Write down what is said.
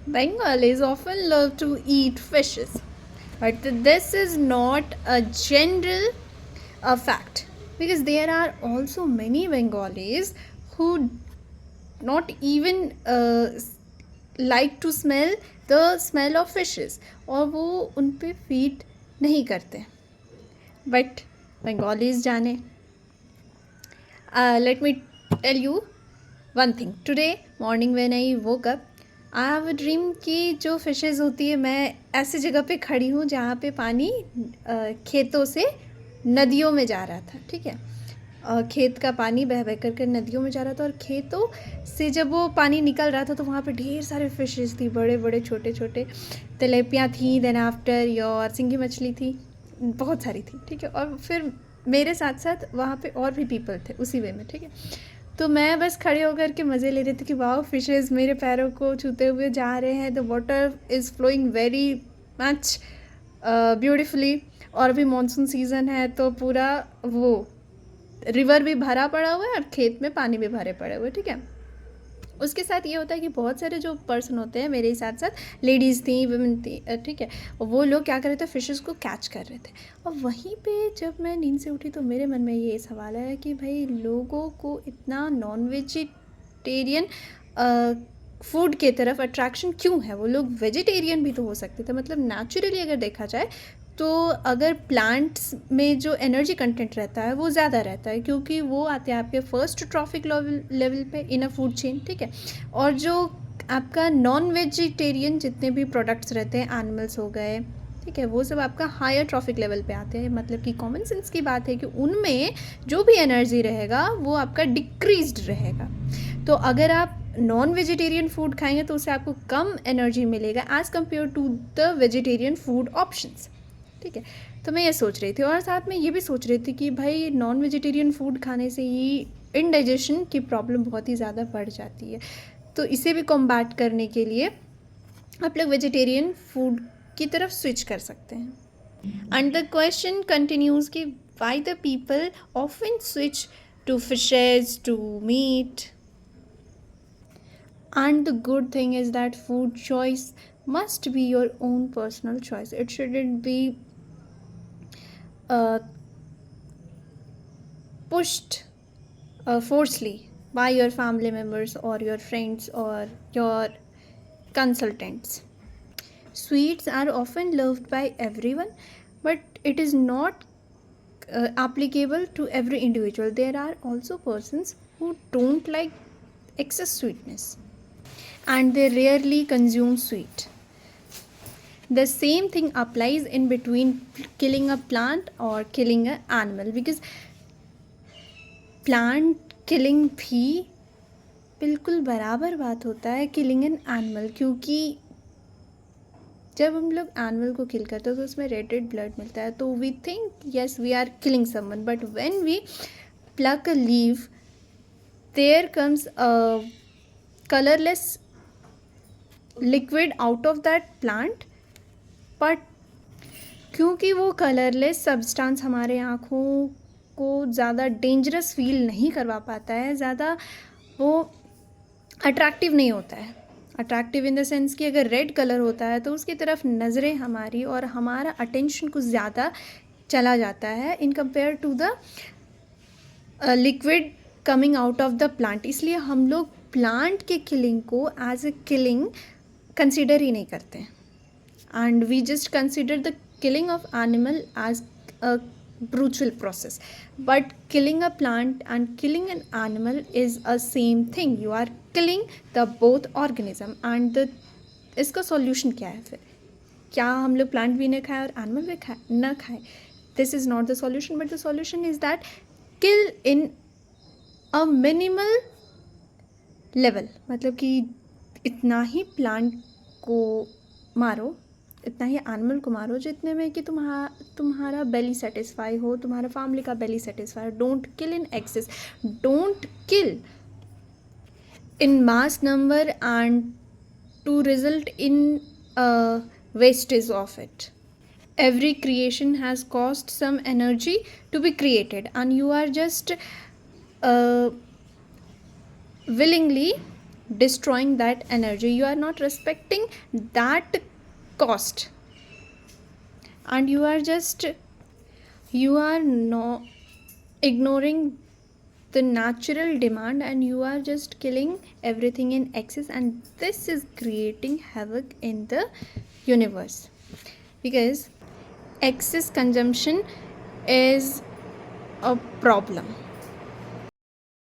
Bengalis often love to eat fishes, but this is not a general fact, because there are also many Bengalis who not even like to smell the smell of fishes, और वो उन पे feed नहीं करते. But Bengalis जाने. Let me tell you one thing. Today morning when I woke up, I have a dream कि जो fishes होती है, मैं ऐसी जगह पे खड़ी हूँ जहाँ पे पानी खेतों से नदियों में जा रहा था. ठीक है, खेत का पानी बह बह कर नदियों में जा रहा था, और खेतों से जब वो पानी निकल रहा था तो वहाँ पे ढेर सारे फिशेज़ थी, बड़े बड़े छोटे छोटे तिलपियाँ थी, देन आफ्टर योर सिंगी मछली थी, बहुत सारी थी. ठीक है, और फिर मेरे साथ साथ वहाँ पे और भी पीपल थे उसी वे में. ठीक है, तो मैं बस खड़े होकर के मज़े ले रही थी कि वाह, फिशेज़ मेरे पैरों को छूते हुए जा रहे हैं, the water is flowing very much beautifully. और अभी मानसून सीज़न है तो पूरा वो रिवर भी भरा पड़ा हुआ है और खेत में पानी भी भरे पड़े हुए. ठीक है, उसके साथ ये होता है कि बहुत सारे जो पर्सन होते हैं, मेरे साथ साथ लेडीज़ थी, वुमेन थी. ठीक है, और वो लोग क्या कर रहे थे, फिशेस को कैच कर रहे थे. और वहीं पे जब मैं नींद से उठी तो मेरे मन में ये सवाल आया कि भाई, लोगों को इतना नॉन वेजिटेरियन फूड के तरफ अट्रैक्शन क्यों है? वो लोग वेजिटेरियन भी तो हो सकते थे. मतलब नेचुरली अगर देखा जाए तो अगर प्लांट्स में जो एनर्जी कंटेंट रहता है वो ज़्यादा रहता है, क्योंकि वो आते हैं आपके फर्स्ट ट्रॉफिक लेवल पे इन अ फूड चेन. ठीक है, और जो आपका नॉन वेजिटेरियन जितने भी प्रोडक्ट्स रहते हैं, एनिमल्स हो गए, ठीक है, वो सब आपका हायर ट्रॉफिक लेवल पे आते हैं. मतलब कि कॉमन सेंस की बात है कि उनमें जो भी एनर्जी रहेगा वो आपका डिक्रीज्ड रहेगा. तो अगर आप नॉन वेजिटेरियन फूड खाएंगे तो उससे आपको कम एनर्जी मिलेगा as compare to the vegetarian food options. ठीक है, तो मैं ये सोच रही थी, और साथ में ये भी सोच रही थी कि भाई, नॉन वेजिटेरियन फूड खाने से ही इनडाइजेशन की प्रॉब्लम बहुत ही ज़्यादा बढ़ जाती है. तो इसे भी कॉम्बैट करने के लिए आप लोग वेजिटेरियन फूड की तरफ स्विच कर सकते हैं. एंड द क्वेश्चन कंटिन्यूज कि why the people often switch to fishes, to meat. And the good thing is that food choice must be your own personal choice. It shouldn't be pushed forcefully by your family members or your friends or your consultants. Sweets are often loved by everyone, but it is not applicable to every individual. There are also persons who don't like excess sweetness, and they rarely consume sweet. The same thing applies in between killing a plant or killing an animal, because plant killing भी बिल्कुल बराबर बात होता है killing an animal. क्योंकि जब हम लोग एनिमल को किल करते हैं तो उसमें रेड ब्लड मिलता है, तो we think yes we are killing someone. But when we pluck a leaf, there comes a colourless liquid out of that plant. But क्योंकि वो कलरलेस सब्सटेंस हमारे आँखों को ज़्यादा डेंजरस फील नहीं करवा पाता है, ज़्यादा वो अट्रैक्टिव नहीं होता है. अट्रैक्टिव इन द सेंस कि अगर रेड कलर होता है तो उसकी तरफ नज़रें हमारी और हमारा अटेंशन कुछ ज़्यादा चला जाता है in compare to the liquid coming out of the plant. इसलिए हम लोग प्लांट के किलिंग को एज ए किलिंग कंसिडर ही नहीं करते, and we just consider the killing of animal as a brutal process. But killing a plant and killing an animal is a same thing. You are killing the both organism. And the इसका solution क्या है फिर? क्या हम लोग plant भी न खाएं और एनिमल भी न खाएं? This is not the solution, but the solution is that kill in a minimal level. मतलब कि इतना ही प्लांट को मारो, इतना ही एनिमल को मारो जितने में कि तुम्हारा बेली सेटिस्फाई हो, तुम्हारा फैमिली का बेली सेटिस्फाई हो. Don't kill in excess, don't kill in mass number and to result in wastage of it. Every creation has cost some energy to be created, and you are just willingly destroying that energy, you are not respecting that cost, and you are no ignoring the natural demand, and you are just killing everything in excess, and this is creating havoc in the universe, because excess consumption is a problem.